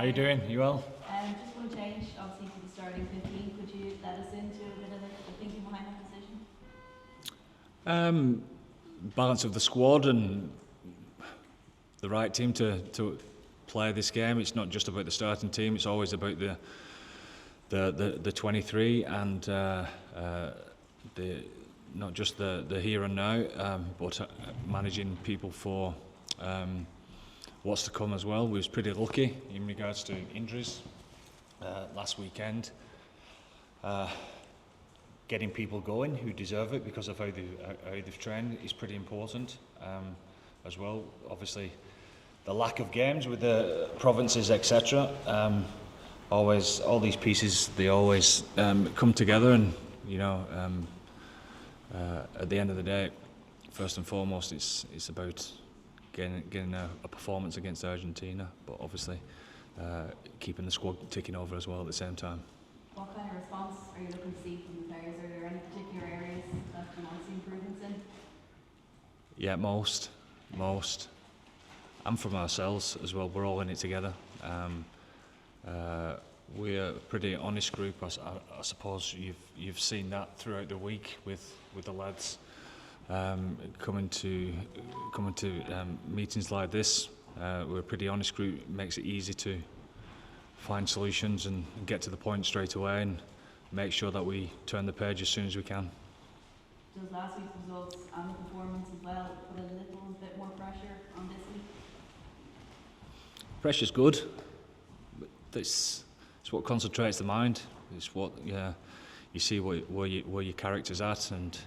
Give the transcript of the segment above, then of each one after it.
How you doing? You well? Just one change, obviously, to the starting 15. Could you let us into a bit of the thinking behind that decision? Balance of the squad and the right team to play this game. It's not just about the starting team. It's always about the 23 and the not just the here and now, but managing people for what's to come as well. We was pretty lucky in regards to injuries last weekend. Getting people going who deserve it because of how they've trained is pretty important as well. Obviously, the lack of games with the provinces, etc. Always, all these pieces, they always come together, and at the end of the day, first and foremost, it's about getting a performance against Argentina, but obviously keeping the squad ticking over as well at the same time. What kind of response are you looking to see from the players? Are there any particular areas that you want to see improvements in? Yeah, most. And from ourselves as well. We're all in it together. We're a pretty honest group. I suppose you've seen that throughout the week with the lads coming to meetings like this. We're a pretty honest group. It makes it easy to find solutions and get to the point straight away and make sure that we turn the page as soon as we can. Does last week's results and the performance as well put a little bit more pressure on this week? Pressure's good. It's what concentrates the mind. It's what you see where your character's at, and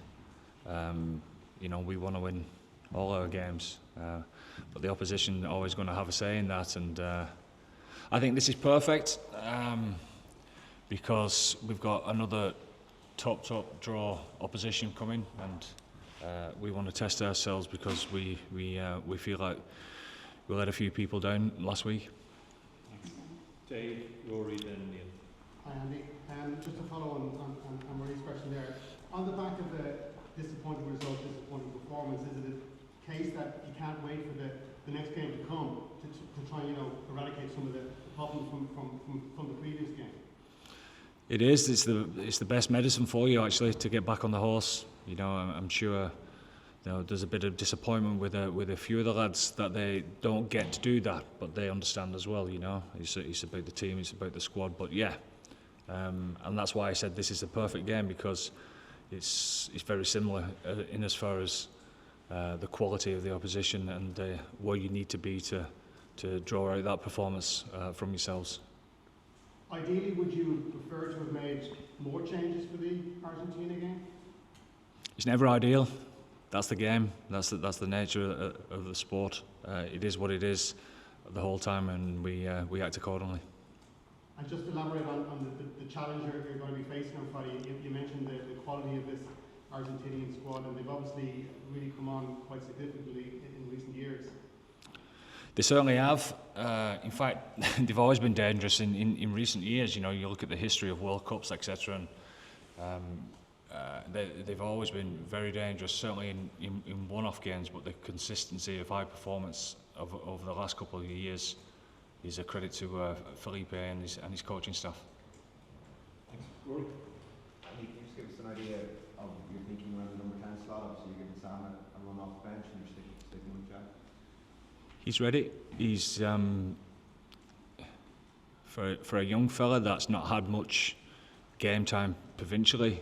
we want to win all our games, but the opposition are always going to have a say in that, and I think this is perfect because we've got another top draw opposition coming, and we want to test ourselves because we feel like we let a few people down last week. Dave, Rory, then Neil. Hi Andy. Just to follow on Marie's question there, on the back of the disappointing result, disappointing performance, is it a case that you can't wait for the next game to come to try and eradicate some of the problems from the previous game? It is. It's the best medicine for you actually to get back on the horse. I'm sure there's a bit of disappointment with a few of the lads that they don't get to do that, but they understand as well. It's about the team, it's about the squad. But yeah, and that's why I said this is the perfect game, because it's very similar in as far as the quality of the opposition and where you need to be to draw out that performance from yourselves. Ideally, would you prefer to have made more changes for the Argentina game? It's never ideal. That's the game. That's the nature of the sport. It is what it is the whole time, and we act accordingly. And just elaborate on the challenge you're going to be facing on Friday. You mentioned the quality of this Argentinian squad, and they've obviously really come on quite significantly in recent years. They certainly have. In fact, they've always been dangerous in recent years. You look at the history of World Cups, etc., and they've always been very dangerous, certainly in one-off games, but the consistency of high performance over the last couple of years is a credit to Felipe and his coaching staff. Thanks. Rory? Can you just give us an idea of your thinking around the number 10 slot? Obviously you're giving Sam a run off the bench and you're sticking with Jack. He's ready. He's for a young fella that's not had much game time provincially.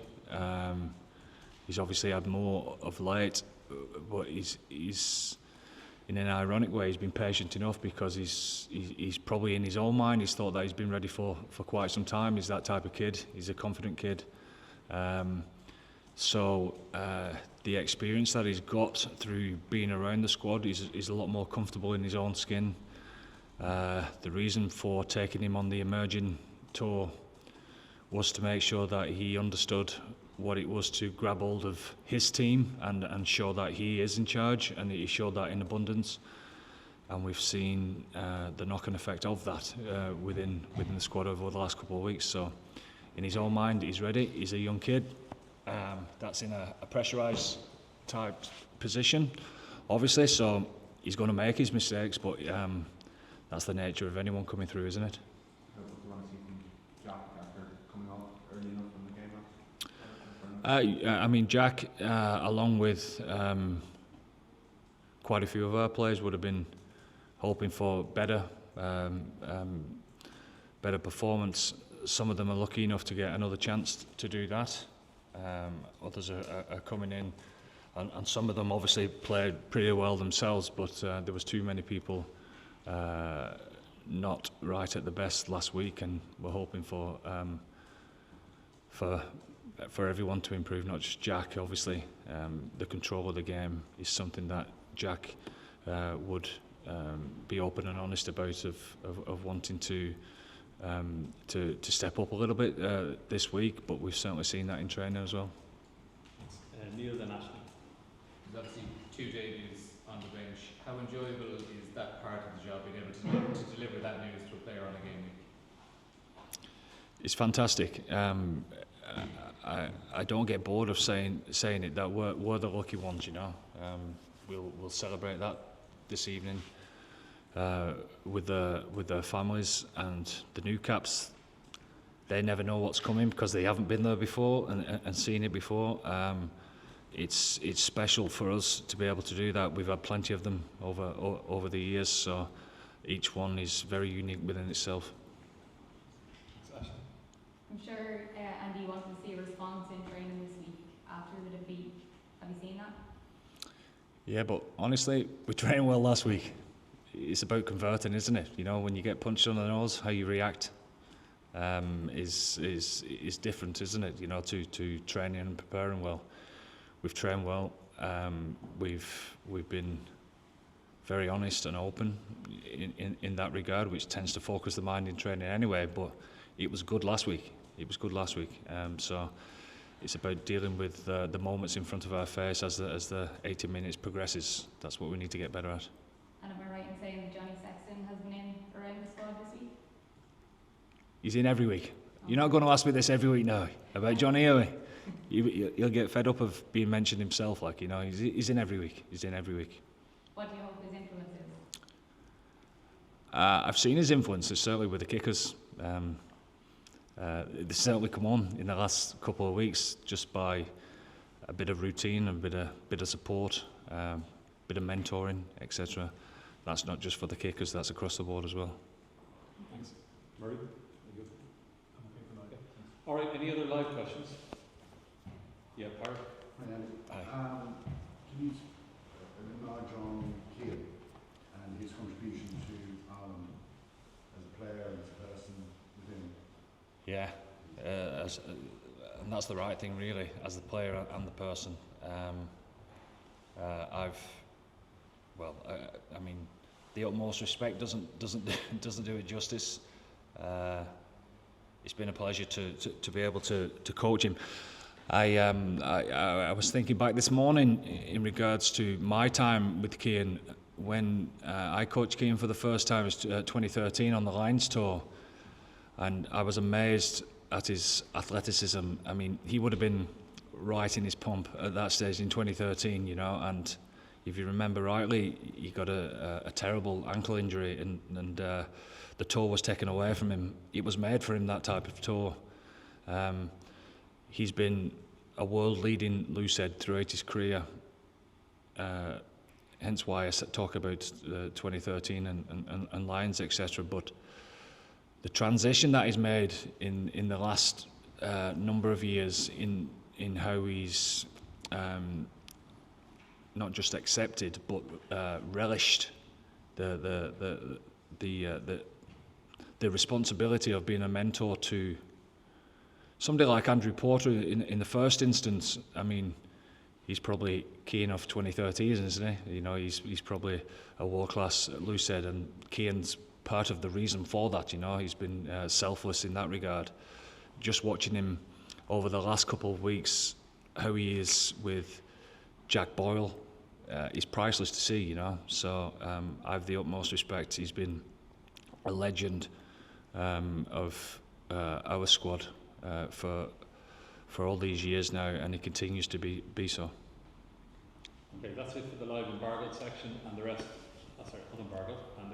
He's obviously had more of late, but he's in an ironic way, he's been patient enough because he's probably in his own mind, he's thought that he's been ready for quite some time. He's that type of kid. He's a confident kid. So the experience that he's got through being around the squad, he's a lot more comfortable in his own skin. The reason for taking him on the emerging tour was to make sure that he understood what it was to grab hold of his team and show that he is in charge, and he showed that in abundance. And we've seen the knock-on effect of that within the squad over the last couple of weeks. So in his own mind, he's ready. He's a young kid that's in a pressurised type position, obviously, so he's going to make his mistakes, but that's the nature of anyone coming through, isn't it? What do you want to see from Jack after coming up early enough from the game? I mean, Jack, along with quite a few of our players, would have been hoping for better performance. Some of them are lucky enough to get another chance to do that. Others are coming in, and some of them obviously played pretty well themselves, but there was too many people not right at the best last week, and we're hoping for everyone to improve, not just Jack. Obviously, the control of the game is something that Jack would be open and honest about, of wanting to step up a little bit this week, but we've certainly seen that in training as well. Neil then Ashley. There's obviously 2 debuts on the bench. How enjoyable is that part of the job, being able to deliver that news to a player on a game week? It's fantastic. I don't get bored of saying it, that we're the lucky ones, you know. We'll celebrate that this evening with their families, and the new caps. They never know what's coming because they haven't been there before and seen it before. It's special for us to be able to do that. We've had plenty of them over the years, so each one is very unique within itself. I'm sure, Andy, you wanted to see a response in training this week after the defeat. Have you seen that? Yeah, but honestly, we trained well last week. It's about converting, isn't it? You know, when you get punched on the nose, how you react is different, isn't it? You know, to training and preparing well. We've trained well. We've been very honest and open in that regard, which tends to focus the mind in training anyway. But it was good last week. So it's about dealing with the moments in front of our face as the 80 minutes progresses. That's what we need to get better at. And am I right in saying that Johnny Sexton has been in around the squad this week? He's in every week. You're not going to ask me this every week now about Johnny, are we? You'll get fed up of being mentioned himself, like, you know. He's in every week. He's in every week. What do you hope his influence is? I've seen his influences certainly with the kickers. They certainly come on in the last couple of weeks just by a bit of routine, a bit of support, bit of mentoring, etc. That's not just for the kickers; that's across the board as well. Thanks. Murray, are you good? I'm okay for now. Okay. All right, any other live questions? Yeah, Park. Aye. Can you enlarge on Keane and his contribution to Ireland as a player, as a person within? Yeah, and that's the right thing, really, as the player and the person. I mean, the utmost respect doesn't do it justice. It's been a pleasure to be able to coach him. I was thinking back this morning in regards to my time with Keane when I coached Keane for the first time. It was 2013 on the Lions tour, and I was amazed at his athleticism. I mean, he would have been right in his pump at that stage in 2013, you know. And if you remember rightly, he got a terrible ankle injury, and the tour was taken away from him. It was made for him, that type of tour. He's been a world-leading loosehead throughout his career, hence why I talk about 2013 and Lions, etc. But the transition that he's made in the last number of years in how he's not just accepted but relished the responsibility of being a mentor to somebody like Andrew Porter in the first instance. I mean, he's probably Keane of 2013, isn't he? You know, he's probably a world-class loosehead, and Keane's part of the reason for that. You know, he's been selfless in that regard. Just watching him over the last couple of weeks, how he is with Jack Boyle, is priceless to see. You know, so I have the utmost respect. He's been a legend of our squad for all these years now, and he continues to be so. Okay, that's it for the live embargoed section, and the rest, unembargoed, and the